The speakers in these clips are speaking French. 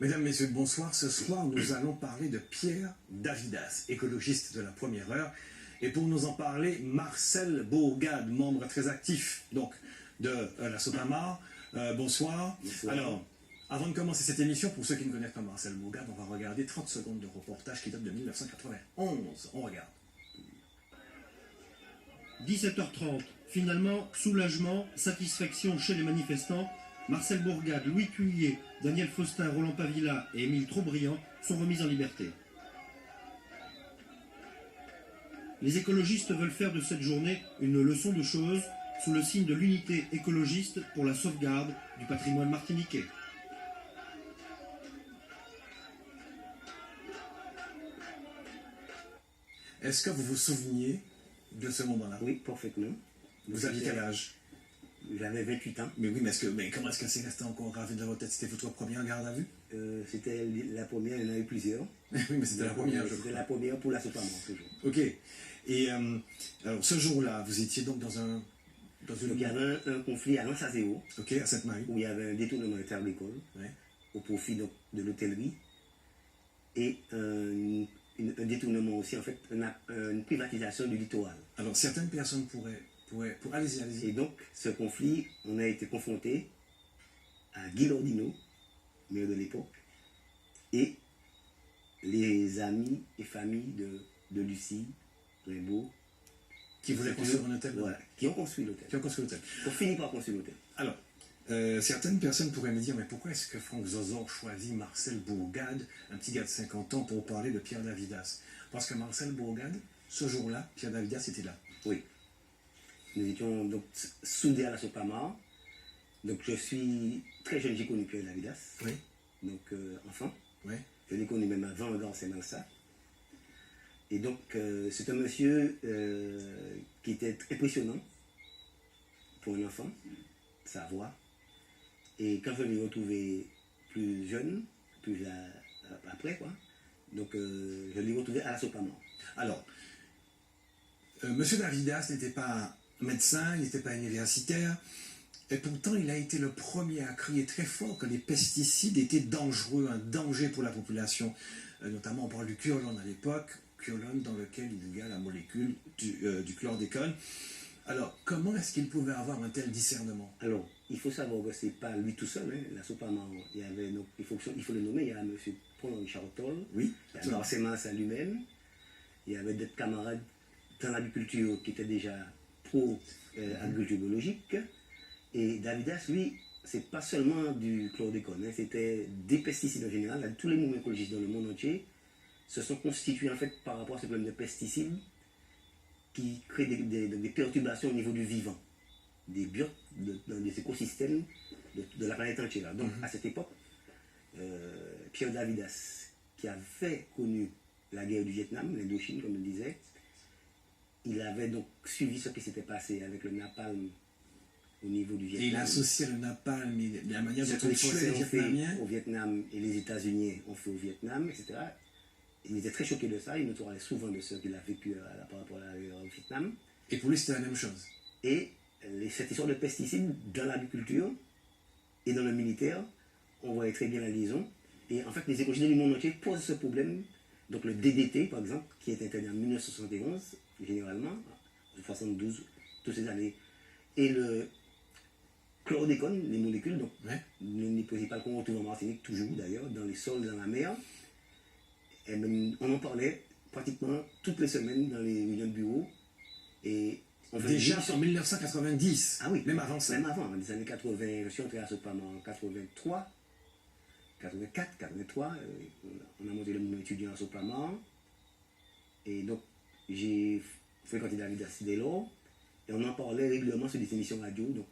Mesdames, Messieurs, bonsoir. Ce soir, nous allons parler de Pierre Davidas, écologiste de la première heure. Et pour nous en parler, Marcel Bourgade, membre très actif donc, de la Sopamar. Bonsoir. Bonsoir. Alors, avant de commencer cette émission, pour ceux qui ne connaissent pas Marcel Bourgade, on va regarder 30 secondes de reportage qui date de 1991. On regarde. 17h30. Finalement, soulagement, satisfaction chez les manifestants. Marcel Bourgade, Louis Cuillet, Daniel Faustin, Roland Pavilla et Émile Trobriand sont remis en liberté. Les écologistes veulent faire de cette journée une leçon de choses sous le signe de l'unité écologiste pour la sauvegarde du patrimoine martiniquais. Est-ce que vous vous souveniez de ce moment-là? Oui, parfaitement. Vous aviez quel âge? J'avais 28 ans. Mais oui, mais comment est-ce que c'est resté encore gravé dans votre tête? C'était votre première garde à vue? C'était la première, il y en a eu plusieurs. Oui, mais c'était la première, je crois. C'était la première pour la Sopamar, toujours. Ok. Et alors, ce jour-là, vous étiez donc dans une... Donc il y avait un conflit à Lansazéo, Ok, à Sainte-Marie. où il y avait un détournement de terre d'école, Ouais. au profit donc, de l'hôtellerie, et un détournement aussi, en fait, une privatisation du littoral. Alors, certaines personnes pourraient... Allez-y, allez-y. Et donc, ce conflit, on a été confronté à Guy Lordino, maire de l'époque, et les amis et familles de Lucie, Rimbaud, Qui voulaient construire un hôtel? voilà, qui ont construit l'hôtel. Qui ont construit l'hôtel. Pour finir par construire l'hôtel. Alors, certaines personnes pourraient me dire, mais pourquoi est-ce que Franck Zozor choisit Marcel Bourgade, un petit gars de 50 ans, pour parler de Pierre Davidas? Parce que Marcel Bourgade, ce jour-là, Pierre Davidas était là. Oui. Nous étions donc soudés à la Sopamar. Donc je suis très jeune, j'ai connu Pierre Davidas. Oui. Donc enfant. Oui. Je l'ai connu même avant Garcés Malsa. Et donc c'est un monsieur qui était impressionnant pour un enfant, sa voix. Et quand je l'ai retrouvé plus jeune, après quoi, donc je l'ai retrouvé à la Sopamar. Alors, Monsieur Davidas n'était pas médecin, il n'était pas universitaire, et pourtant il a été le premier à crier très fort que les pesticides étaient dangereux, un danger pour la population. Notamment, on parle du curlone à l'époque, curlone dans lequel il y a la molécule du chlordécone. Alors, comment est-ce qu'il pouvait avoir un tel discernement? Alors, il faut savoir que ce n'est pas lui tout seul, hein. La Sopamar, il y avait, donc, il faut le nommer, il y a M. Paul-Richard Toll, Oui. il y a Garcés Malsa lui-même, il y avait d'autres camarades dans l'agriculture qui étaient déjà pro-agriculture biologique. Et Davidas, lui, c'est pas seulement du chlordécone, hein, c'était des pesticides en général. Tous les mouvements écologistes dans le monde entier se sont constitués en fait par rapport à ce problème de pesticides qui créent des perturbations au niveau du vivant, des biotes, dans des écosystèmes de la planète entière. Donc à cette époque, Pierre Davidas, qui avait connu la guerre du Vietnam, l'Indochine comme il disait, il avait donc suivi ce qui s'était passé avec le napalm au niveau du Vietnam. Et il associait le napalm et la manière dont Ce que on les tuait Français les ont fait Vietnamiens. au Vietnam et les États-Unis ont fait au Vietnam, etc. Il était très choqué de ça, il nous parlait souvent de ce qu'il a vécu par rapport au Vietnam. Et pour lui, c'était la même chose. Et cette histoire de pesticides dans l'agriculture et dans le militaire, on voyait très bien la liaison. Et en fait, les écologistes du monde entier posent ce problème. Donc le DDT, par exemple, qui est interdit en 1971, généralement, en 72, toutes ces années, et le chlordécone, les molécules, donc les principales qu'on retrouve en Martinique, toujours d'ailleurs, dans les sols, dans la mer, et même, on en parlait pratiquement toutes les semaines dans les réunions de bureau. Et on Déjà en 1990, ah oui, même avant ça. Même avant, dans les années 80, je suis entré à Sopamar en 83, 84, 83, on a monté le mouvement étudiant à Sopamar. Et donc, j'ai fréquenté Davidas dès lors, et on en parlait régulièrement sur des émissions radio. Donc,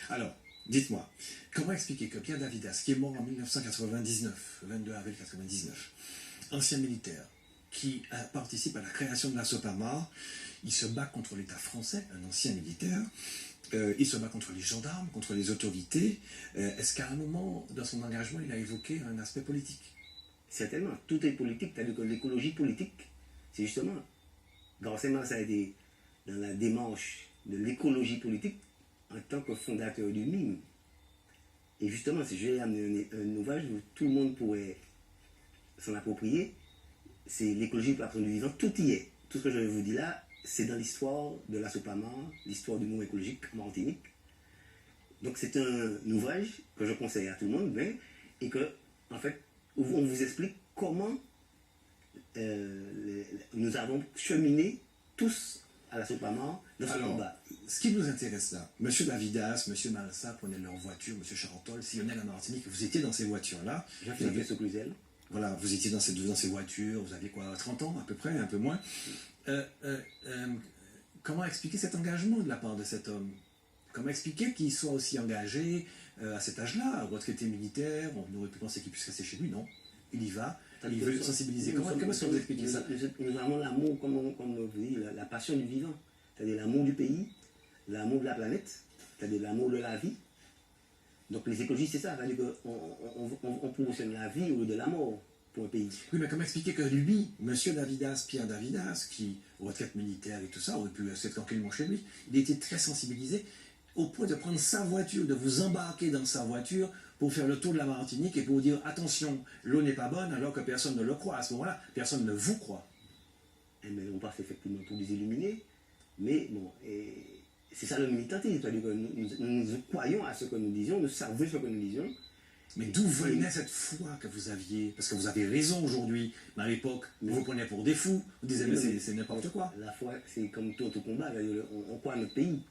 Alors, dites-moi, comment expliquer que Pierre Davidas, qui est mort en 1999, 22 avril 1999, ancien militaire, qui participe à la création de la Sopamar, il se bat contre l'État français, un ancien militaire, il se bat contre les gendarmes, contre les autorités. Est-ce qu'à un moment dans son engagement, il a évoqué un aspect politique? Certainement, tout est politique, c'est-à-dire que l'écologie politique, c'est justement, Garcés Malsa a été dans la démarche de l'écologie politique en tant que fondateur du MIM. Et justement, si je vais amener un ouvrage où tout le monde pourrait s'en approprier, c'est l'écologie pour l'apprentissage du vivant, tout y est. Tout ce que je vous dis là, c'est dans l'histoire de la Sopamar, l'histoire du mot écologique en Martinique. Donc c'est un ouvrage que je conseille à tout le monde, mais, et que, en fait, on vous explique comment nous avons cheminé tous à la Sopamar dans ce combat. Ce qui nous intéresse là, M. Davidas, M. Malsa prenaient leur voiture, M. Charentol sillonnaient la Martinique, vous étiez dans ces voitures-là. Jean-Philippe Socluzel. Voilà, vous étiez dans ces voitures, vous aviez quoi, 30 ans à peu près, un peu moins. Comment expliquer cet engagement de la part de cet homme? Comment expliquer qu'il soit aussi engagé à cet âge-là, retraité militaire? On aurait pu penser qu'il puisse rester chez lui, non. Il y va, il veut sensibiliser. Comment est-ce que vous expliquez ça? Nous avons l'amour, comme vous dites, la passion du vivant. C'est-à-dire l'amour du pays, l'amour de la planète, c'est-à-dire l'amour de la vie. Donc les écologistes, c'est ça, c'est-à-dire qu'on promotionne la vie au lieu de la mort pour un pays. Oui, mais comment expliquer que lui, M. Davidas, Pierre Davidas, qui, retraite militaire et tout ça, aurait pu rester tranquillement chez lui, il était très sensibilisé au point de prendre sa voiture, de vous embarquer dans sa voiture pour faire le tour de la Martinique et pour vous dire attention, l'eau n'est pas bonne, alors que personne ne le croit. À ce moment-là, personne ne vous croit. Eh bien, on passe effectivement pour des illuminés, mais bon, c'est ça le militantisme, c'est-à-dire que nous croyons à ce que nous disions, nous savons ce que nous disions. Mais d'où venait cette foi que vous aviez? Parce que vous avez raison aujourd'hui, mais à l'époque, vous vous preniez pour des fous, vous disiez mais c'est n'importe quoi. La foi, c'est comme tout combat, on croit à notre pays.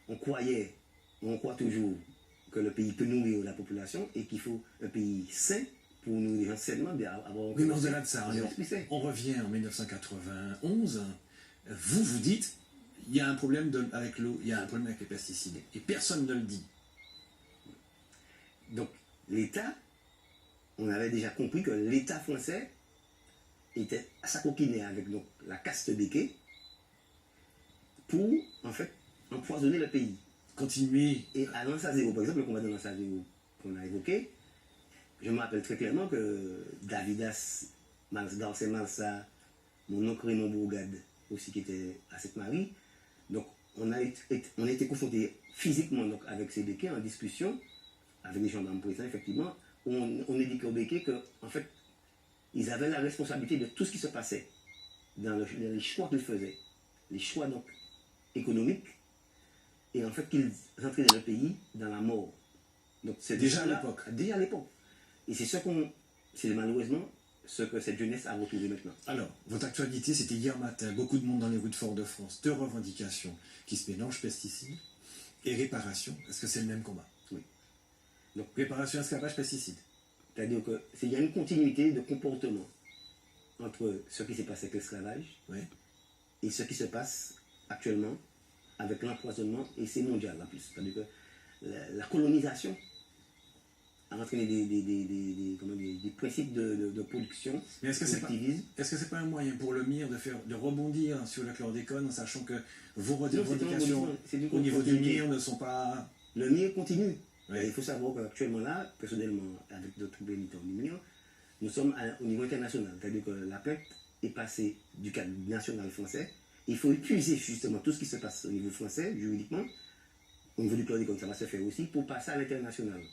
On croit toujours que le pays peut nourrir la population et qu'il faut un pays sain pour nourrir sainement. Oui, mais au-delà de ça, on revient en 1991, vous dites, il y a un problème avec l'eau, il y a un problème avec les pesticides, et personne ne le dit. Donc, l'État, on avait déjà compris que l'État français était à s'acoquiner avec donc, la caste béquet pour, en fait, empoisonner le pays. Continuer. Et à Lance à Zéro, par exemple, le combat de Lance à Zéro qu'on a évoqué, je me rappelle très clairement que Davidas, Darcé Malsa, mon oncle Raymond Bourgade, aussi qui était à Sainte-Marie, donc on a été confrontés physiquement donc, avec ces béquets en discussion, avec des gendarmes présents, effectivement, où on indiquait aux béquets qu'en fait, ils avaient la responsabilité de tout ce qui se passait dans les choix qu'ils faisaient, les choix donc économiques, et en fait qu'ils entraînaient le pays dans la mort. Donc c'est déjà à l'époque. Déjà à l'époque. Et c'est malheureusement ce que cette jeunesse a retrouvé maintenant. Alors, votre actualité, c'était hier matin, beaucoup de monde dans les rues de Fort-de-France, 2 revendications qui se mélangent, pesticides et réparation. Est-ce que c'est le même combat? Oui. Donc réparation, esclavage, pesticides. C'est-à-dire qu'il y a une continuité de comportement entre ce qui s'est passé avec l'esclavage et ce qui se passe actuellement avec l'empoisonnement, et c'est mondial en plus. C'est-à-dire que la colonisation a entraîné des principes de production. Mais est-ce que c'est pas un moyen pour le MIR de rebondir sur le chlordécone en sachant que vos revendications au niveau du MIR ne sont pas... Le MIR continue. Il faut savoir qu'actuellement là, personnellement, avec d'autres militants du MIR, nous sommes au niveau international. C'est-à-dire que la plainte est passée du cadre national français. Il faut épuiser justement tout ce qui se passe au niveau français, juridiquement, au niveau du chlordécone, ça va se faire aussi, pour passer à l'international. Donc,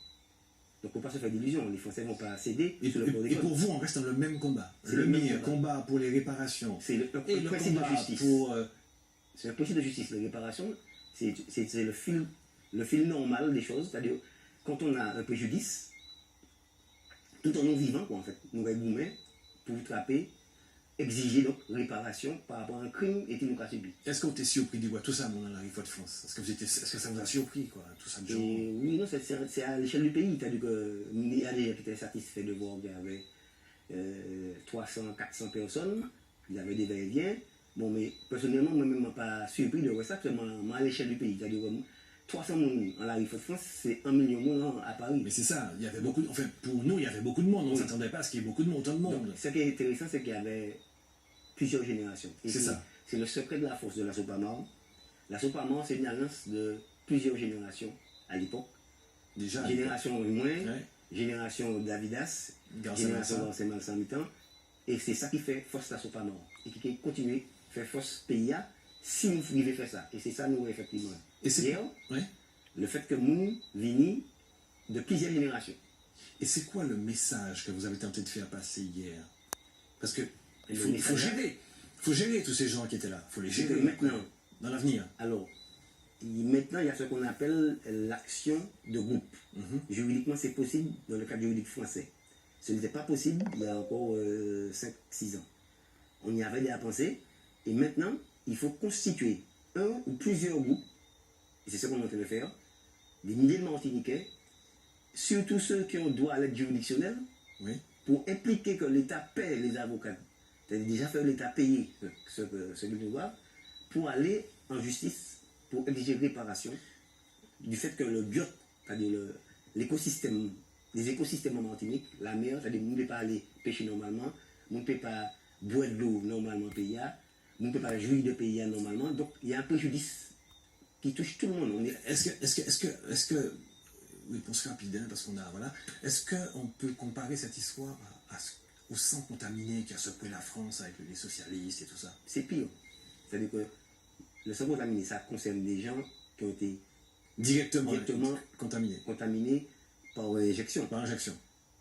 il ne faut pas se faire d'illusions, les Français ne vont pas céder sur le chlordécone. Et pour vous, on reste dans le même combat. Le MIR, combat pour les réparations. C'est le principe de justice. C'est le principe de justice. Les réparations, c'est le fil normal des choses. C'est-à-dire, quand on a un préjudice, tout en nous vivant, quoi, en fait, nous régumer pour frapper, exiger donc réparation par rapport à un crime et qui nous a subi. Est-ce que vous êtes surpris de voir tout ça dans la rive de France? Est-ce que ça vous a surpris, quoi, tout ça? Oui, non, c'est à l'échelle du pays. C'est-à-dire qu'il y a des gens qui étaient satisfaits de voir qu'il y avait 300, 400 personnes, il y avait des va-et-vient. Bon, mais personnellement, moi-même, je ne suis pas surpris de voir ça, parce que à l'échelle du pays. C'est-à-dire que 300 personnes en la rive de France, c'est 1 million de monde à Paris. Mais c'est ça, il y avait beaucoup, enfin, pour nous, il y avait beaucoup de monde. On ne s'attendait pas à ce qu'il y ait beaucoup de monde, autant de monde. Donc, ce qui est intéressant, c'est qu'il y avait plusieurs générations. C'est ça. C'est le secret de la force de la Sopamar. La Sopamar, c'est une alliance de plusieurs générations à l'époque. Déjà. Génération moins, génération Davidas, génération Darcé Malsa mi-temps. Et c'est ça qui fait force la Sopamar. Et qui continue à faire force PIA si nous pouvons faire ça. Et c'est ça, nous, effectivement. Et c'est le fait que nous, Vini, de plusieurs générations. Et c'est quoi le message que vous avez tenté de faire passer hier? Parce que il Le faut message- gérer. Il faut gérer tous ces gens qui étaient là. Il faut les gérer Maintenant. dans l'avenir. Alors, maintenant, il y a ce qu'on appelle l'action de groupe. Juridiquement, c'est possible dans le cadre juridique français. Ce n'était pas possible il y a encore 5-6 ans. On y avait déjà pensé. Et maintenant, il faut constituer un ou plusieurs groupes, et c'est ce qu'on est en train de faire, des milliers de Martiniquais, surtout ceux qui ont droit à l'aide juridictionnelle, Oui. pour impliquer que l'État paie les avocats. C'est-à-dire déjà faire l'État payer ce qu'il doit, pour aller en justice, pour exiger réparation du fait que le biot, c'est-à-dire l'écosystème, les écosystèmes en Martinique, la mer, c'est-à-dire vous ne pouvez pas aller pêcher normalement, vous ne pouvez pas boire de l'eau normalement payée, vous ne pouvez pas jouir de payer normalement, donc il y a un préjudice qui touche tout le monde. On est... Est-ce que oui, pour se rapide, hein, parce qu'on a, voilà, est-ce qu'on peut comparer cette histoire au sang contaminé qui a secoué la France avec les socialistes et tout ça? C'est pire. C'est-à-dire que le sang contaminé, ça concerne des gens qui ont été Directement contaminés contaminés par injection. par injection.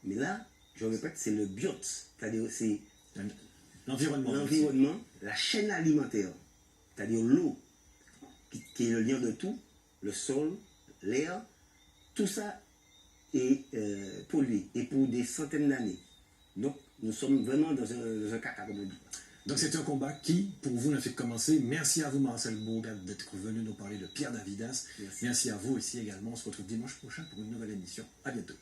Mais là, je répète, c'est le biot, c'est-à-dire c'est L'environnement. l'environnement, la chaîne alimentaire, c'est-à-dire l'eau, qui est le lien de tout, le sol, l'air, tout ça est pollué, et pour des centaines d'années. Donc, nous sommes vraiment dans un caca, comme on dit. Donc c'est un combat qui, pour vous, n'a fait que commencer. Merci à vous, Marcel Bourgade, d'être venu nous parler de Pierre Davidas. Merci. Merci à vous ici également. On se retrouve dimanche prochain pour une nouvelle émission. À bientôt.